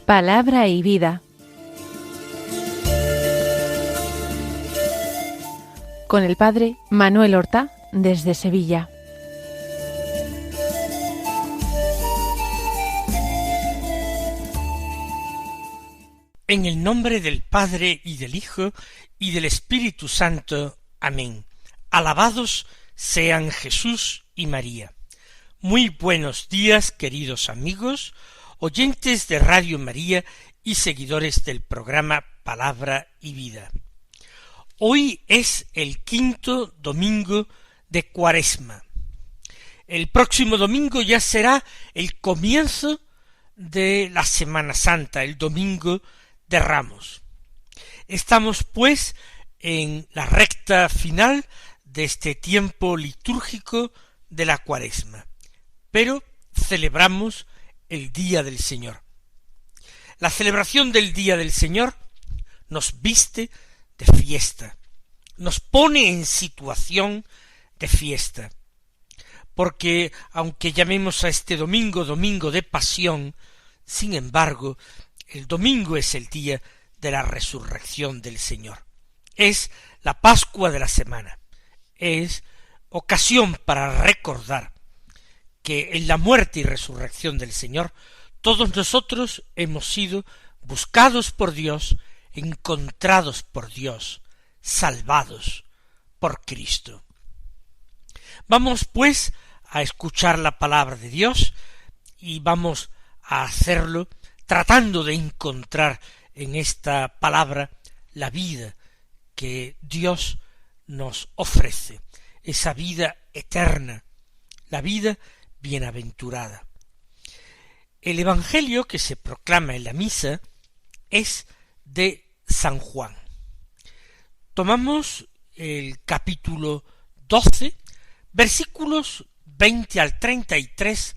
Palabra y vida. Con el padre Manuel Horta, desde Sevilla. En el nombre del Padre, y del Hijo, y del Espíritu Santo. Amén. Alabados sean Jesús y María. Muy buenos días, queridos amigos, oyentes de Radio María y seguidores del programa Palabra y Vida. Hoy es el quinto domingo de Cuaresma. El próximo domingo ya será el comienzo de la Semana Santa, el domingo de Ramos. Estamos, pues, en la recta final de este tiempo litúrgico de la Cuaresma, pero celebramos el Día del Señor. La celebración del Día del Señor nos viste de fiesta, nos pone en situación de fiesta, porque aunque llamemos a este domingo domingo de pasión, sin embargo, el domingo es el día de la resurrección del Señor. Es la Pascua de la semana. Es ocasión para recordar que en la muerte y resurrección del Señor todos nosotros hemos sido buscados por Dios, encontrados por Dios, salvados por Cristo. Vamos, pues, a escuchar la palabra de Dios y vamos a hacerlo tratando de encontrar en esta palabra la vida que Dios nos ofrece, esa vida eterna, la vida bienaventurada. El Evangelio que se proclama en la misa es de San Juan. Tomamos el capítulo 12, versículos 20 al 33,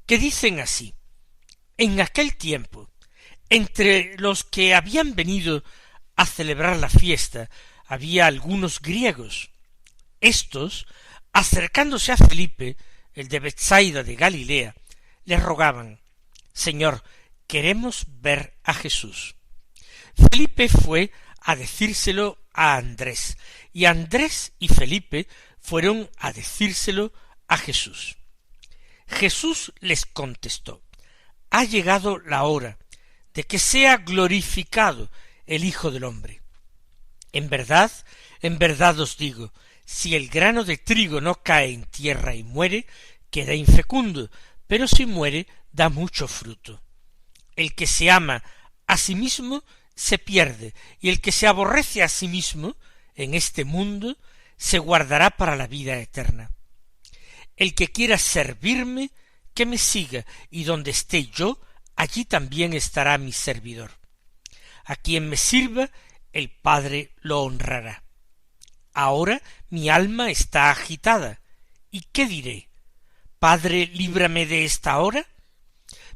que dicen así: En aquel tiempo, entre los que habían venido a celebrar la fiesta, había algunos griegos. Estos, acercándose a Felipe, el de Betsaida de Galilea, le rogaban: Señor, queremos ver a Jesús. Felipe fue a decírselo a Andrés, y Andrés y Felipe fueron a decírselo a Jesús. Jesús les contestó: Ha llegado la hora de que sea glorificado el Hijo del Hombre. En verdad os digo, si el grano de trigo no cae en tierra y muere, queda infecundo, pero si muere, da mucho fruto. El que se ama a sí mismo se pierde, y el que se aborrece a sí mismo en este mundo se guardará para la vida eterna. El que quiera servirme, que me siga, y donde esté yo, allí también estará mi servidor. A quien me sirva, el Padre lo honrará. Ahora mi alma está agitada. ¿Y qué diré? Padre, líbrame de esta hora.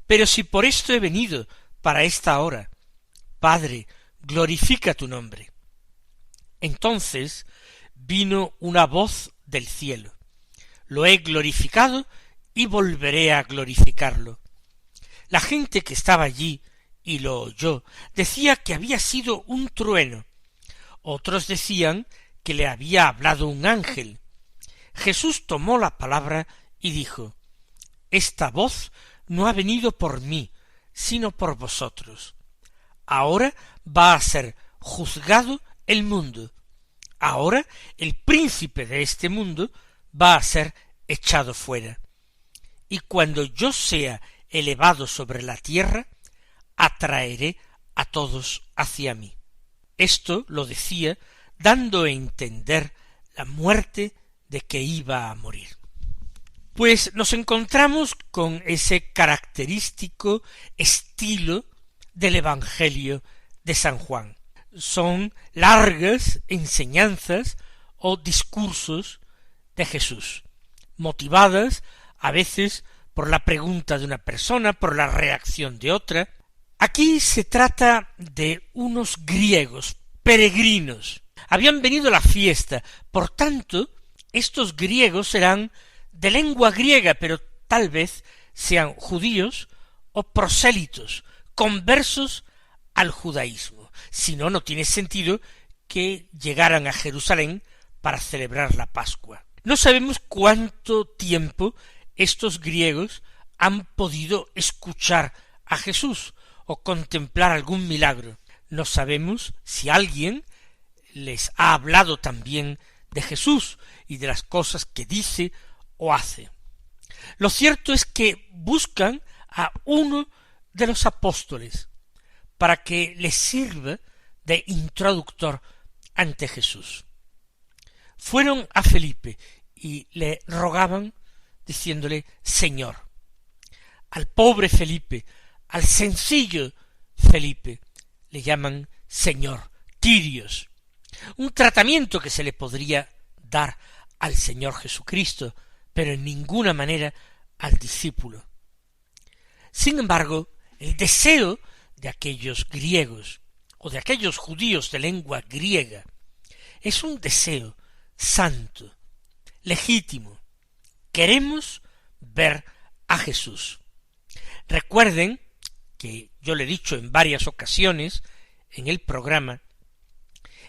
Pero si por esto he venido, para esta hora, Padre, glorifica tu nombre. Entonces vino una voz del cielo: Lo he glorificado y volveré a glorificarlo. La gente que estaba allí y lo oyó decía que había sido un trueno. Otros decían que le había hablado un ángel. Jesús tomó la palabra y dijo: Esta voz no ha venido por mí, sino por vosotros. Ahora va a ser juzgado el mundo. Ahora el príncipe de este mundo va a ser echado fuera. Y cuando yo sea elevado sobre la tierra, atraeré a todos hacia mí. Esto lo decía dando a entender la muerte de que iba a morir. Pues nos encontramos con ese característico estilo del Evangelio de San Juan. Son largas enseñanzas o discursos de Jesús, motivadas a veces por la pregunta de una persona, por la reacción de otra. Aquí se trata de unos griegos peregrinos. Habían venido a la fiesta, por tanto, estos griegos serán de lengua griega, pero tal vez sean judíos o prosélitos, conversos al judaísmo. Si no, no tiene sentido que llegaran a Jerusalén para celebrar la Pascua. No sabemos cuánto tiempo estos griegos han podido escuchar a Jesús o contemplar algún milagro. No sabemos si alguien les ha hablado también de Jesús y de las cosas que dice o hace. Lo cierto es que buscan a uno de los apóstoles para que les sirva de introductor ante Jesús. Fueron a Felipe y le rogaban diciéndole Señor. Al pobre Felipe, al sencillo Felipe, le llaman Señor, Kyrios, un tratamiento que se le podría dar al Señor Jesucristo, pero en ninguna manera al discípulo. Sin embargo, el deseo de aquellos griegos o de aquellos judíos de lengua griega es un deseo santo, legítimo. Queremos ver a Jesús. Recuerden que yo le he dicho en varias ocasiones en el programa,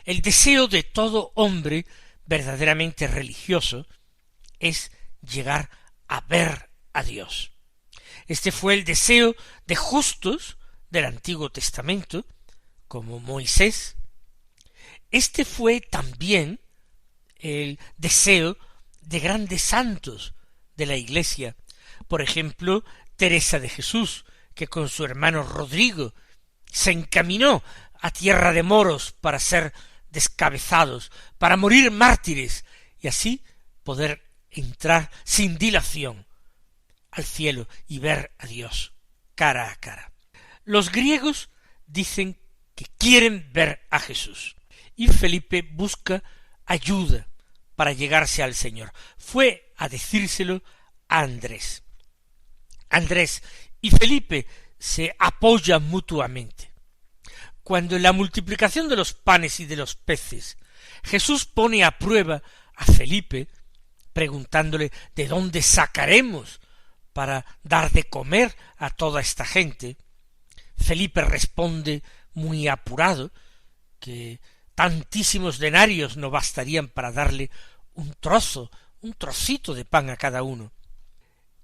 el deseo de todo hombre verdaderamente religioso es llegar a ver a Dios. Este fue el deseo de justos del Antiguo Testamento, como Moisés. Este fue también el deseo de grandes santos de la Iglesia. Por ejemplo, Teresa de Jesús, que con su hermano Rodrigo se encaminó a tierra de moros para ser descabezados, para morir mártires y así poder entrar sin dilación al cielo y ver a Dios cara a cara. Los griegos dicen que quieren ver a Jesús y Felipe busca ayuda para llegarse al Señor. Fue a decírselo a Andrés. Andrés y Felipe se apoyan mutuamente. Cuando en la multiplicación de los panes y de los peces Jesús pone a prueba a Felipe, preguntándole de dónde sacaremos para dar de comer a toda esta gente, Felipe responde muy apurado que tantísimos denarios no bastarían para darle un trocito de pan a cada uno.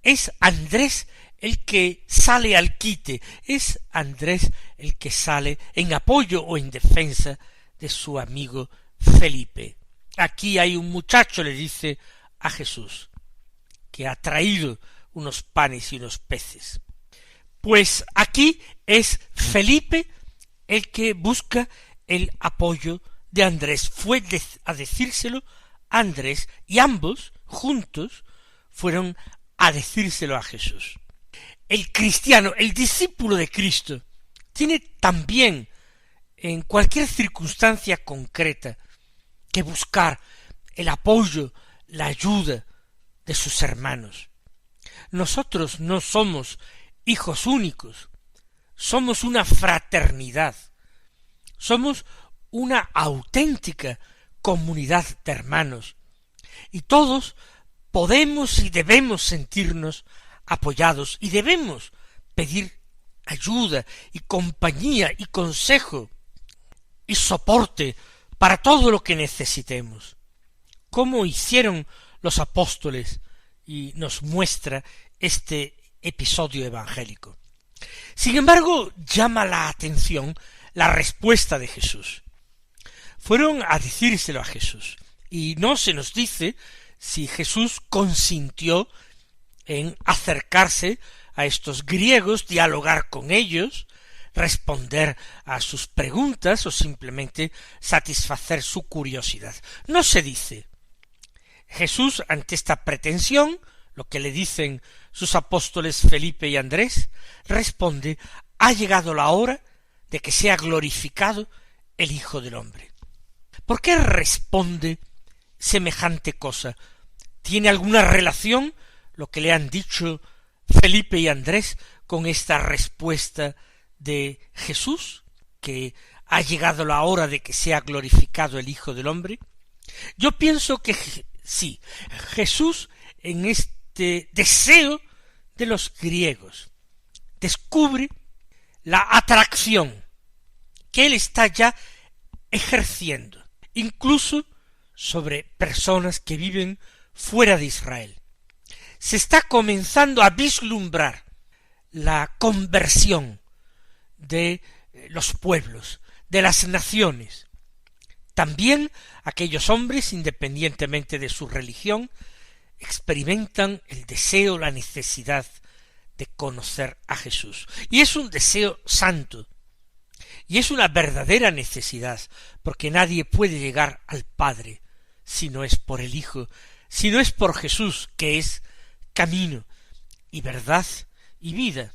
Es Andrés el que sale al quite, es Andrés el que sale en apoyo o en defensa de su amigo Felipe. Aquí hay un muchacho, le dice a Jesús, que ha traído unos panes y unos peces. Pues aquí es Felipe el que busca el apoyo de Andrés. Fue a decírselo a Andrés y ambos, juntos, fueron a decírselo a Jesús. El cristiano, el discípulo de Cristo, tiene también, en cualquier circunstancia concreta, que buscar el apoyo, la ayuda de sus hermanos. Nosotros no somos hijos únicos, somos una fraternidad, somos una auténtica comunidad de hermanos, y todos podemos y debemos sentirnos apoyados, y debemos pedir ayuda y compañía y consejo y soporte para todo lo que necesitemos, como hicieron los apóstoles, y nos muestra este episodio evangélico. Sin embargo, llama la atención la respuesta de Jesús. Fueron a decírselo a Jesús, y no se nos dice si Jesús consintió en acercarse a estos griegos, dialogar con ellos, responder a sus preguntas o simplemente satisfacer su curiosidad. No se dice. Jesús, ante esta pretensión, lo que le dicen sus apóstoles Felipe y Andrés, responde: ha llegado la hora de que sea glorificado el Hijo del Hombre. ¿Por qué responde semejante cosa? ¿Tiene alguna relación lo que le han dicho Felipe y Andrés con esta respuesta de Jesús, que ha llegado la hora de que sea glorificado el Hijo del Hombre? Yo pienso que sí, Jesús, en este deseo de los griegos, descubre la atracción que él está ya ejerciendo, incluso sobre personas que viven fuera de Israel. Se está comenzando a vislumbrar la conversión de los pueblos, de las naciones. También aquellos hombres, independientemente de su religión, experimentan el deseo, la necesidad de conocer a Jesús. Y es un deseo santo, y es una verdadera necesidad, porque nadie puede llegar al Padre si no es por el Hijo, si no es por Jesús, que es camino y verdad y vida.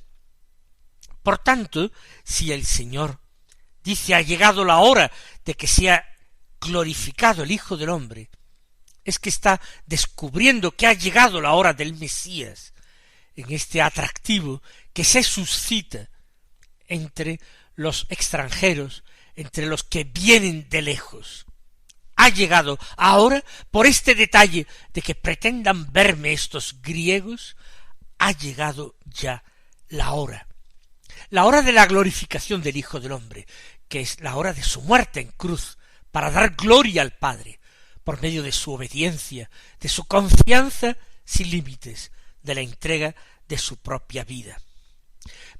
Por tanto, si el Señor dice ha llegado la hora de que sea glorificado el Hijo del Hombre, es que está descubriendo que ha llegado la hora del Mesías, en este atractivo que se suscita entre los extranjeros, entre los que vienen de lejos. Ha llegado ahora, por este detalle de que pretendan verme estos griegos, ha llegado ya la hora de la glorificación del Hijo del Hombre, que es la hora de su muerte en cruz, para dar gloria al Padre, por medio de su obediencia, de su confianza sin límites, de la entrega de su propia vida.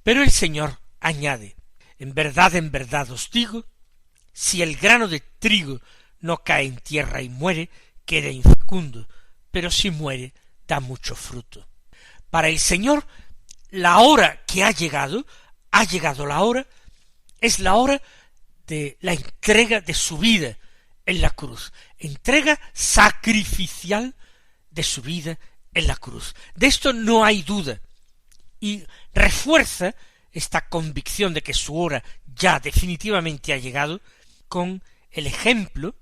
Pero el Señor añade, en verdad os digo, si el grano de trigo no cae en tierra y muere, queda infecundo, pero si muere, da mucho fruto. Para el Señor, la hora que ha llegado la hora, es la hora de la entrega de su vida en la cruz, entrega sacrificial de su vida en la cruz. De esto no hay duda, y refuerza esta convicción de que su hora ya definitivamente ha llegado con el ejemplo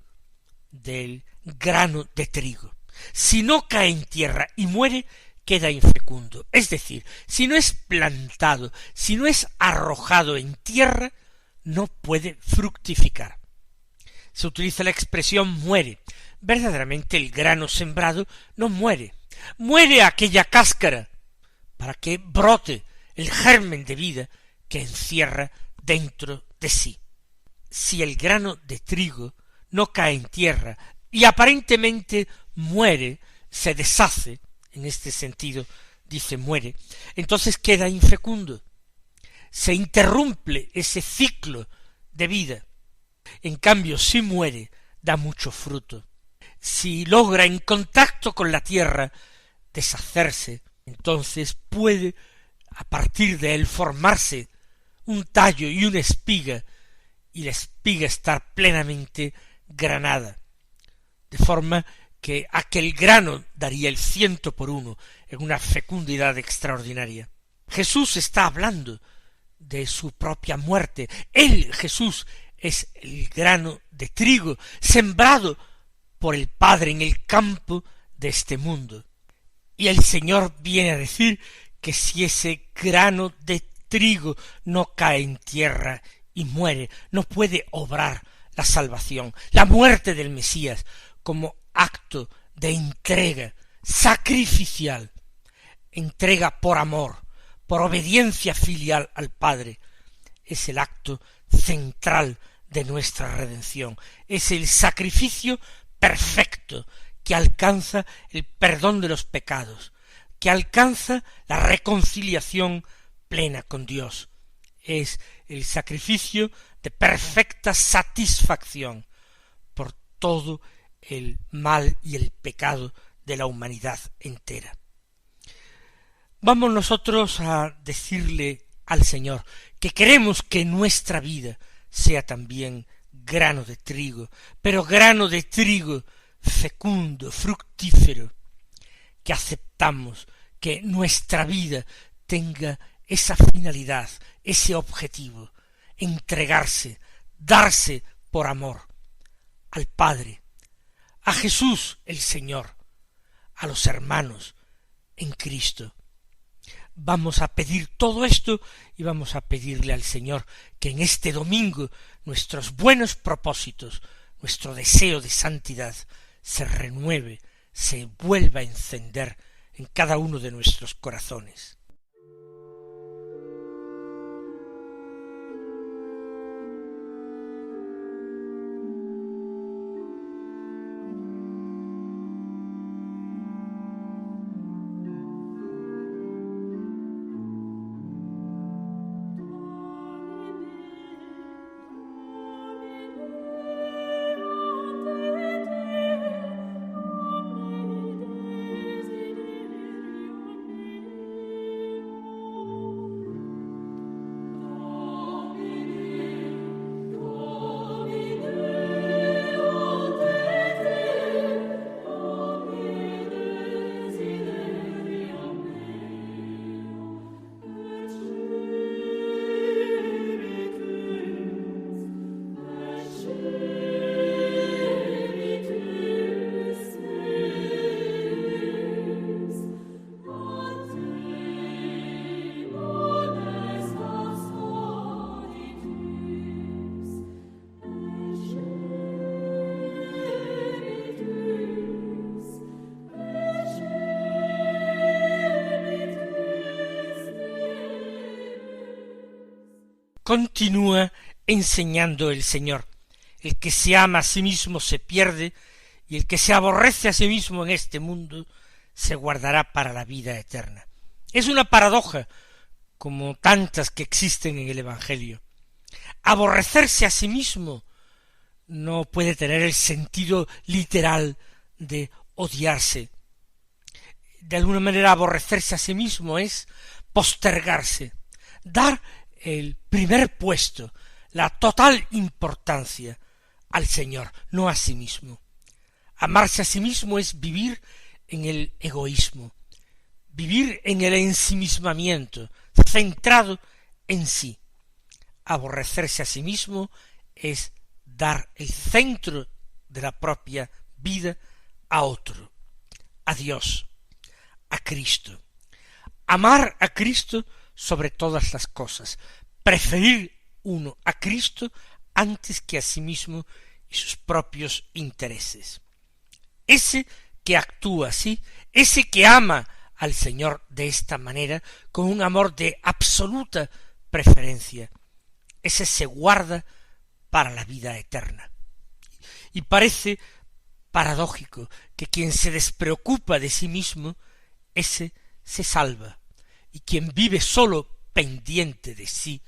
del grano de trigo. Si no cae en tierra y muere, queda infecundo. Es decir, si no es plantado, si no es arrojado en tierra, no puede fructificar. Se utiliza la expresión muere. Verdaderamente el grano sembrado no muere. Muere aquella cáscara para que brote el germen de vida que encierra dentro de sí. Si el grano de trigo no cae en tierra y aparentemente muere, se deshace, en este sentido dice muere, entonces queda infecundo. Se interrumpe ese ciclo de vida. En cambio, si muere, da mucho fruto. Si logra en contacto con la tierra deshacerse, entonces puede a partir de él formarse un tallo y una espiga, y la espiga estar plenamente granada, de forma que aquel grano daría el 100 por 1 en una fecundidad extraordinaria. Jesús está hablando de su propia muerte. Él, Jesús, es el grano de trigo sembrado por el Padre en el campo de este mundo. Y el Señor viene a decir que si ese grano de trigo no cae en tierra y muere, no puede obrar la salvación, la muerte del Mesías, como acto de entrega sacrificial, entrega por amor, por obediencia filial al Padre. Es el acto central de nuestra redención, es el sacrificio perfecto que alcanza el perdón de los pecados, que alcanza la reconciliación plena con Dios. Es el sacrificio de perfecta satisfacción por todo el mal y el pecado de la humanidad entera. Vamos nosotros a decirle al Señor que queremos que nuestra vida sea también grano de trigo, pero grano de trigo fecundo, fructífero, que aceptamos que nuestra vida tenga esa finalidad, ese objetivo, entregarse, darse por amor al Padre, a Jesús el Señor, a los hermanos en Cristo. Vamos a pedir todo esto y vamos a pedirle al Señor que en este domingo nuestros buenos propósitos, nuestro deseo de santidad se renueve, se vuelva a encender en cada uno de nuestros corazones. continúa enseñando el Señor. El que se ama a sí mismo se pierde, y el que se aborrece a sí mismo en este mundo se guardará para la vida eterna. Es una paradoja, como tantas que existen en el Evangelio. Aborrecerse a sí mismo no puede tener el sentido literal de odiarse. De alguna manera, aborrecerse a sí mismo es postergarse, dar el primer puesto, la total importancia al Señor, no a sí mismo. Amarse a sí mismo es vivir en el egoísmo, vivir en el ensimismamiento, centrado en sí. Aborrecerse a sí mismo es dar el centro de la propia vida a otro, a Dios, a Cristo. Amar a Cristo sobre todas las cosas, preferir uno a Cristo antes que a sí mismo y sus propios intereses. Ese que actúa así, ese que ama al Señor de esta manera, con un amor de absoluta preferencia, ese se guarda para la vida eterna. Y parece paradójico que quien se despreocupa de sí mismo, ese se salva, y quien vive solo pendiente de sí,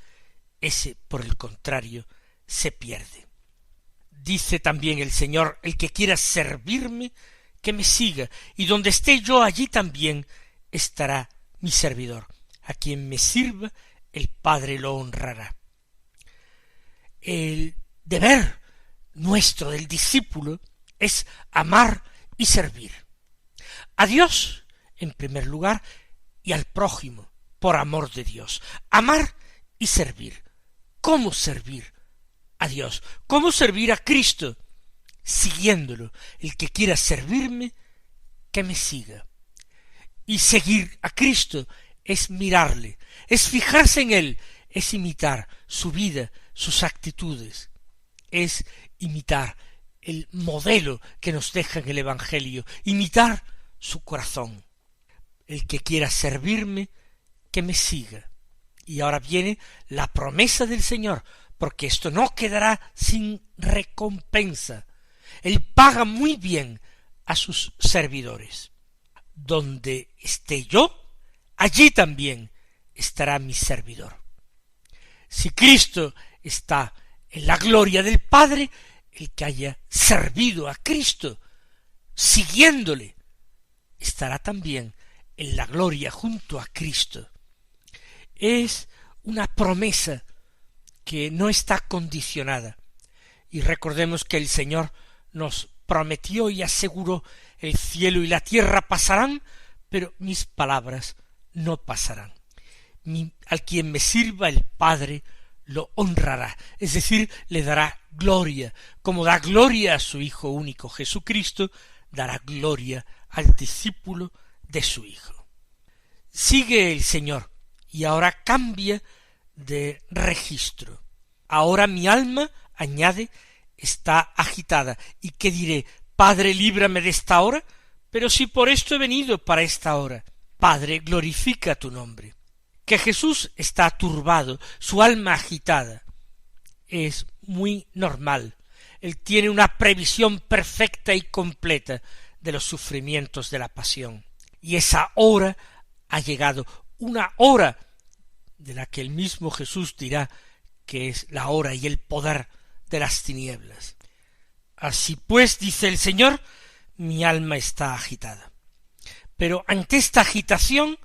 ese, por el contrario, se pierde. Dice también el Señor: el que quiera servirme, que me siga, y donde esté yo, allí también estará mi servidor. A quien me sirva, el Padre lo honrará. El deber nuestro del discípulo es amar y servir. A Dios, en primer lugar, y al prójimo, por amor de Dios. Amar y servir. ¿Cómo servir a Dios? ¿Cómo servir a Cristo? Siguiéndolo. El que quiera servirme, que me siga. Y seguir a Cristo es mirarle, es fijarse en Él, es imitar su vida, sus actitudes, es imitar el modelo que nos deja en el Evangelio, imitar su corazón. El que quiera servirme, que me siga. Y ahora viene la promesa del Señor, porque esto no quedará sin recompensa. Él paga muy bien a sus servidores. Donde esté yo, allí también estará mi servidor. Si Cristo está en la gloria del Padre, el que haya servido a Cristo, siguiéndole, estará también en la gloria junto a Cristo. Es una promesa que no está condicionada. Y recordemos que el Señor nos prometió y aseguró: el cielo y la tierra pasarán, pero mis palabras no pasarán. Al quien me sirva, el Padre lo honrará, es decir, le dará gloria. Como da gloria a su Hijo único Jesucristo, dará gloria al discípulo de su Hijo. Sigue el Señor, y ahora cambia de registro. Ahora mi alma, añade, está agitada. ¿Y qué diré? Padre, líbrame de esta hora. Pero si por esto he venido, para esta hora. Padre, glorifica tu nombre. Que Jesús está turbado, su alma agitada, es muy normal. Él tiene una previsión perfecta y completa de los sufrimientos de la pasión. Y esa hora ha llegado, una hora de la que el mismo Jesús dirá que es la hora y el poder de las tinieblas. Así pues, dice el Señor, mi alma está agitada. Pero ante esta agitación,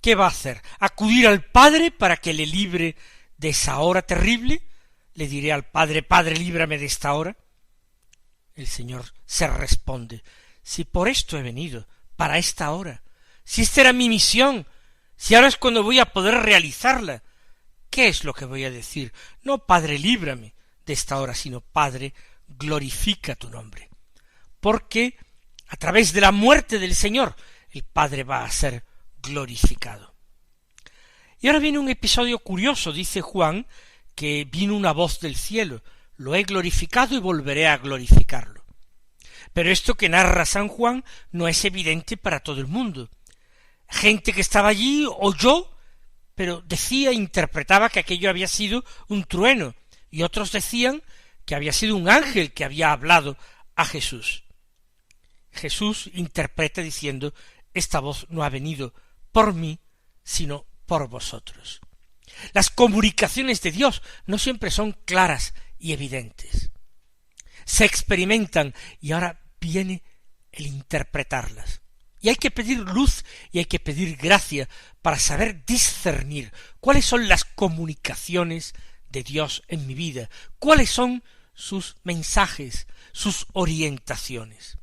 ¿qué va a hacer? ¿Acudir al Padre para que le libre de esa hora terrible? ¿Le diré al Padre: Padre, líbrame de esta hora? El Señor se responde: si por esto he venido, para esta hora, si esta era mi misión, si ahora es cuando voy a poder realizarla, ¿qué es lo que voy a decir? No Padre, líbrame de esta hora, sino Padre, glorifica tu nombre. Porque a través de la muerte del Señor, el Padre va a ser glorificado. Y ahora viene un episodio curioso. Dice Juan que vino una voz del cielo: lo he glorificado y volveré a glorificarlo. Pero esto que narra San Juan no es evidente para todo el mundo. Gente que estaba allí oyó, pero interpretaba que aquello había sido un trueno, y otros decían que había sido un ángel que había hablado a Jesús. Jesús interpreta diciendo: esta voz no ha venido por mí, sino por vosotros. Las comunicaciones de Dios no siempre son claras y evidentes. Se experimentan y ahora viene el interpretarlas. Y hay que pedir luz y hay que pedir gracia para saber discernir cuáles son las comunicaciones de Dios en mi vida, cuáles son sus mensajes, sus orientaciones.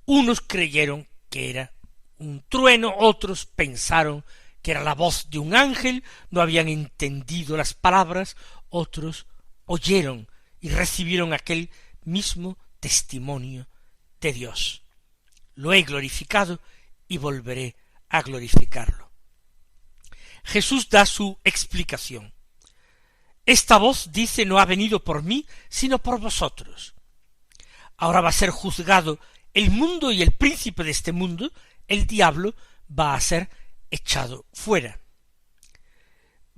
Unos creyeron que era un trueno, otros pensaron que era la voz de un ángel, no habían entendido las palabras, otros oyeron y recibieron aquel mismo testimonio de Dios. Lo he glorificado y volveré a glorificarlo. Jesús da su explicación. Esta voz, dice, no ha venido por mí, sino por vosotros. Ahora va a ser juzgado el mundo y el príncipe de este mundo, el diablo, va a ser echado fuera.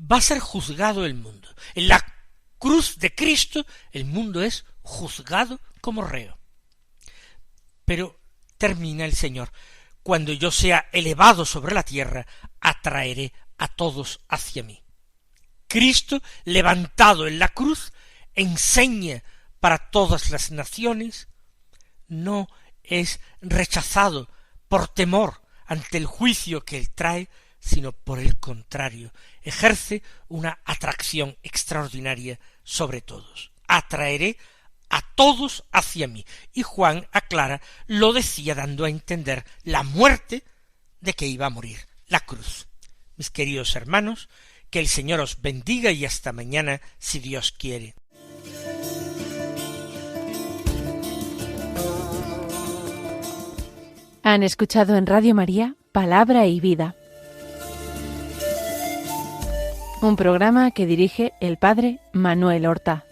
Va a ser juzgado el mundo. En la cruz de Cristo, el mundo es juzgado como reo. Pero termina el Señor: cuando yo sea elevado sobre la tierra, atraeré a todos hacia mí. Cristo, levantado en la cruz, enseña para todas las naciones, no es rechazado por temor ante el juicio que él trae, sino por el contrario, ejerce una atracción extraordinaria sobre todos. Atraeré a todos hacia mí. Y Juan aclara, lo decía dando a entender la muerte de que iba a morir, la cruz. Mis queridos hermanos, que el Señor os bendiga y hasta mañana, si Dios quiere. Han escuchado en Radio María Palabra y Vida, un programa que dirige el Padre Manuel Horta.